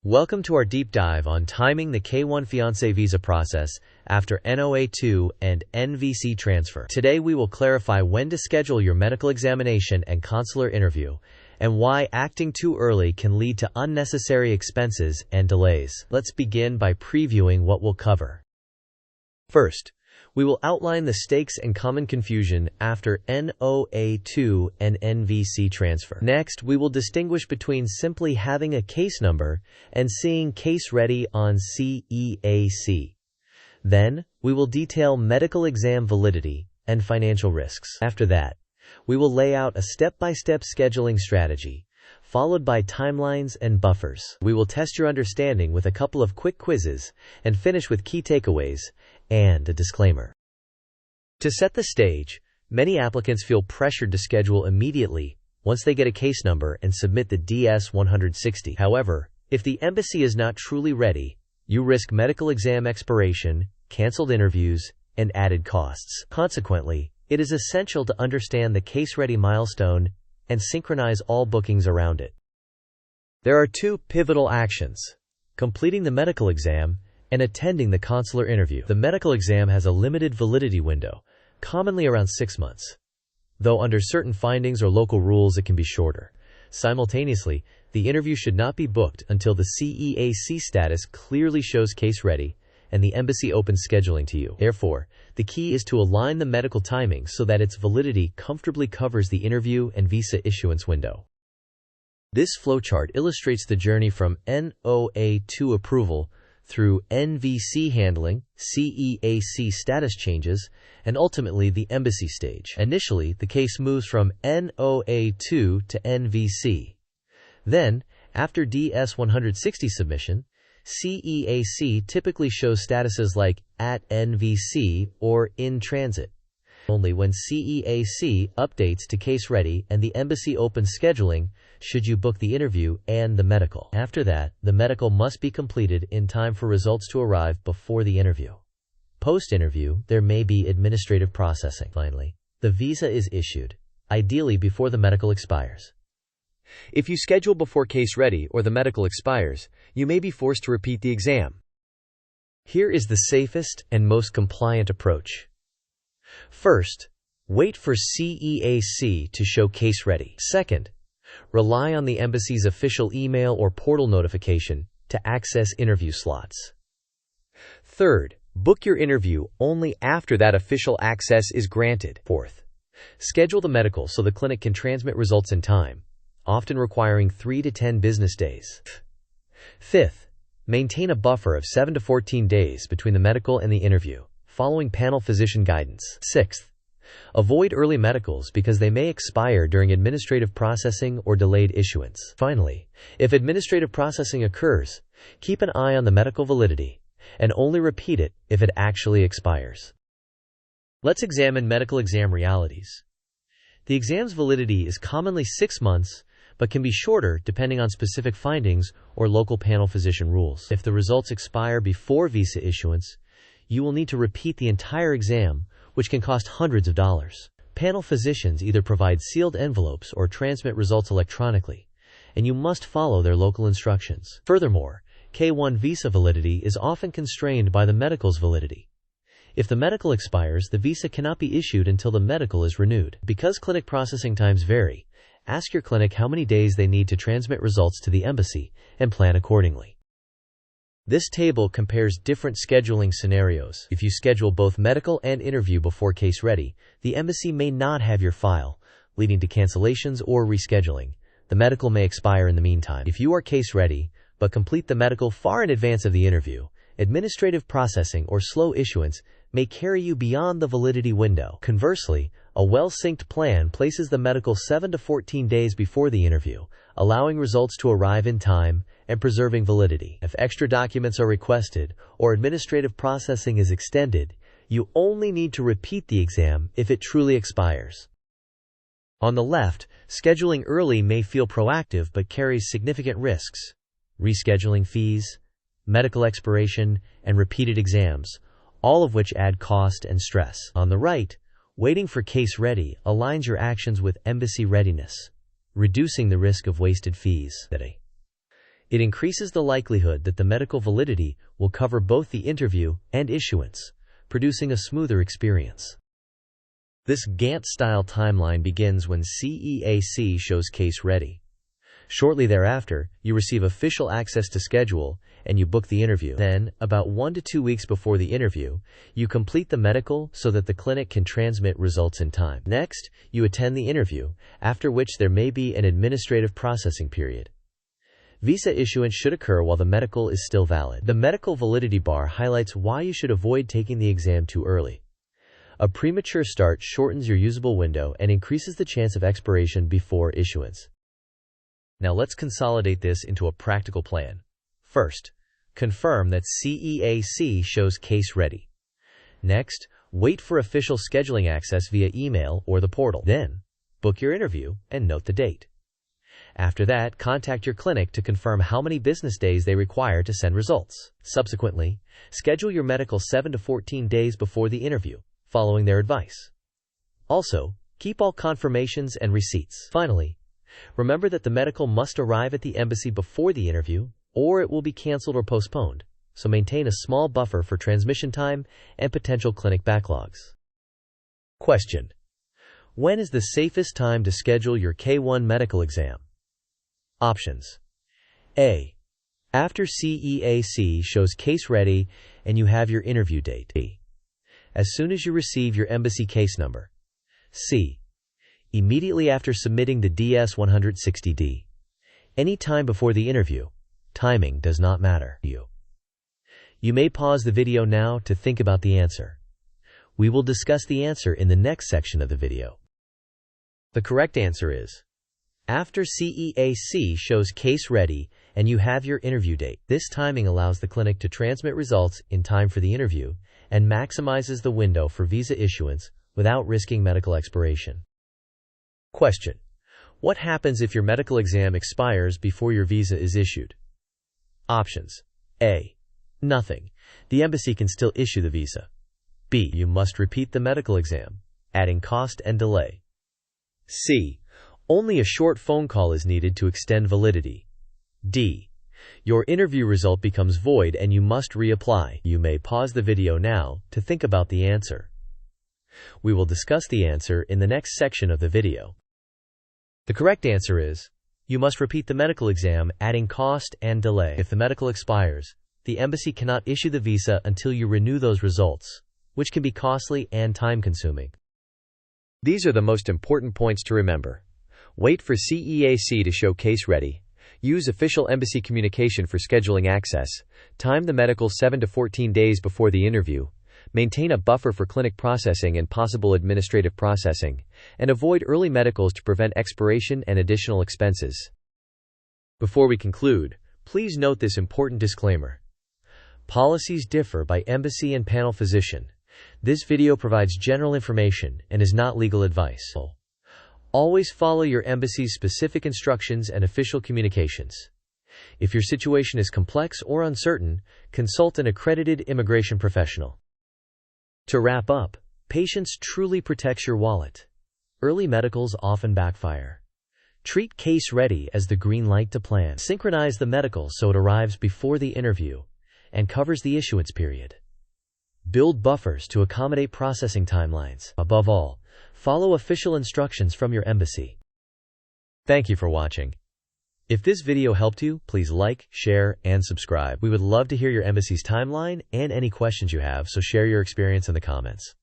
Welcome to our deep dive on timing the K-1 fiancé visa process after NOA2 and NVC transfer. Today we will clarify when to schedule your medical examination and consular interview, and why acting too early can lead to unnecessary expenses and delays. Let's begin by previewing what we'll cover. First, we will outline the stakes and common confusion after NOA2 and NVC transfer. Next, we will distinguish between simply having a case number and seeing case ready on CEAC. Then, we will detail medical exam validity and financial risks. After that, we will lay out a step-by-step scheduling strategy, followed by timelines and buffers. We will test your understanding with a couple of quick quizzes and finish with key takeaways and a disclaimer. To set the stage, many applicants feel pressured to schedule immediately once they get a case number and submit the DS-160. However, if the embassy is not truly ready, you risk medical exam expiration, canceled interviews, and added costs. Consequently, it is essential to understand the case-ready milestone and synchronize all bookings around it. There are two pivotal actions: completing the medical exam and attending the consular interview. The medical exam has a limited validity window, commonly around 6 months, though under certain findings or local rules it can be shorter. Simultaneously, the interview should not be booked until the CEAC status clearly shows case ready and the embassy opens scheduling to you. Therefore, the key is to align the medical timing so that its validity comfortably covers the interview and visa issuance window. This flowchart illustrates the journey from NOA2 approval through NVC handling, CEAC status changes, and ultimately the embassy stage. Initially, the case moves from NOA2 to NVC. Then, after DS-160 submission, CEAC typically shows statuses like at NVC or in transit. Only when CEAC updates to case ready and the embassy opens scheduling should you book the interview and the medical. After that, the medical must be completed in time for results to arrive before the interview. Post-interview, there may be administrative processing. Finally, the visa is issued, ideally before the medical expires. If you schedule before case ready or the medical expires, you may be forced to repeat the exam. Here is the safest and most compliant approach. First, wait for CEAC to show case ready. Second, rely on the embassy's official email or portal notification to access interview slots. Third, book your interview only after that official access is granted. Fourth, schedule the medical so the clinic can transmit results in time, often requiring 3 to 10 business days. Fifth, maintain a buffer of 7 to 14 days between the medical and the interview, following panel physician guidance. Sixth, avoid early medicals because they may expire during administrative processing or delayed issuance. Finally, if administrative processing occurs, keep an eye on the medical validity and only repeat it if it actually expires. Let's examine medical exam realities. The exam's validity is commonly 6 months, but can be shorter depending on specific findings or local panel physician rules. If the results expire before visa issuance, you will need to repeat the entire exam, which can cost hundreds of dollars. Panel physicians either provide sealed envelopes or transmit results electronically, and you must follow their local instructions. Furthermore, K-1 visa validity is often constrained by the medical's validity. If the medical expires, the visa cannot be issued until the medical is renewed. Because clinic processing times vary, ask your clinic how many days they need to transmit results to the embassy and plan accordingly. This table compares different scheduling scenarios. If you schedule both medical and interview before case ready, the embassy may not have your file, leading to cancellations or rescheduling. The medical may expire in the meantime. If you are case ready, but complete the medical far in advance of the interview, administrative processing or slow issuance may carry you beyond the validity window. Conversely, a well-synced plan places the medical 7 to 14 days before the interview, allowing results to arrive in time and preserving validity. If extra documents are requested or administrative processing is extended, you only need to repeat the exam if it truly expires. On the left, scheduling early may feel proactive but carries significant risks: rescheduling fees, medical expiration, and repeated exams, all of which add cost and stress. On the right, waiting for case ready aligns your actions with embassy readiness, reducing the risk of wasted fees. It increases the likelihood that the medical validity will cover both the interview and issuance, producing a smoother experience. This Gantt-style timeline begins when CEAC shows case ready. Shortly thereafter, you receive official access to schedule and you book the interview. Then, about 1 to 2 weeks before the interview, you complete the medical so that the clinic can transmit results in time. Next, you attend the interview, after which there may be an administrative processing period. Visa issuance should occur while the medical is still valid. The medical validity bar highlights why you should avoid taking the exam too early. A premature start shortens your usable window and increases the chance of expiration before issuance. Now let's consolidate this into a practical plan. First, confirm that CEAC shows case ready. Next, wait for official scheduling access via email or the portal. Then, book your interview and note the date. After that, contact your clinic to confirm how many business days they require to send results. Subsequently, schedule your medical 7 to 14 days before the interview, following their advice. Also, keep all confirmations and receipts. Finally, remember that the medical must arrive at the embassy before the interview, or it will be canceled or postponed, so maintain a small buffer for transmission time and potential clinic backlogs. Question: when is the safest time to schedule your K-1 medical exam? Options: A. After CEAC shows case ready and you have your interview date. B. As soon as you receive your embassy case number. C. Immediately after submitting the DS-160D. Any time before the interview. Timing does not matter. You may pause the video now to think about the answer. We will discuss the answer in the next section of the video. The correct answer is after CEAC shows case ready and you have your interview date. This timing allows the clinic to transmit results in time for the interview and maximizes the window for visa issuance without risking medical expiration. Question: what happens if your medical exam expires before your visa is issued? Options: A. Nothing. The embassy can still issue the visa. B. You must repeat the medical exam, adding cost and delay. C. Only a short phone call is needed to extend validity. D. Your interview result becomes void and you must reapply. You may pause the video now to think about the answer. We will discuss the answer in the next section of the video. The correct answer is you must repeat the medical exam, adding cost and delay. If the medical expires, the embassy cannot issue the visa until you renew those results, which can be costly and time-consuming. These are the most important points to remember. Wait for CEAC to show case ready. Use official embassy communication for scheduling access. Time the medical 7 to 14 days before the interview. Maintain a buffer for clinic processing and possible administrative processing, and avoid early medicals to prevent expiration and additional expenses. Before we conclude, please note this important disclaimer. Policies differ by embassy and panel physician. This video provides general information and is not legal advice. Always follow your embassy's specific instructions and official communications. If your situation is complex or uncertain, consult an accredited immigration professional. To wrap up, patience truly protects your wallet. Early medicals often backfire. Treat case ready as the green light to plan. Synchronize the medical so it arrives before the interview and covers the issuance period. Build buffers to accommodate processing timelines. Above all, follow official instructions from your embassy. Thank you for watching. If this video helped you, please like, share, and subscribe. We would love to hear your embassy's timeline and any questions you have, so share your experience in the comments.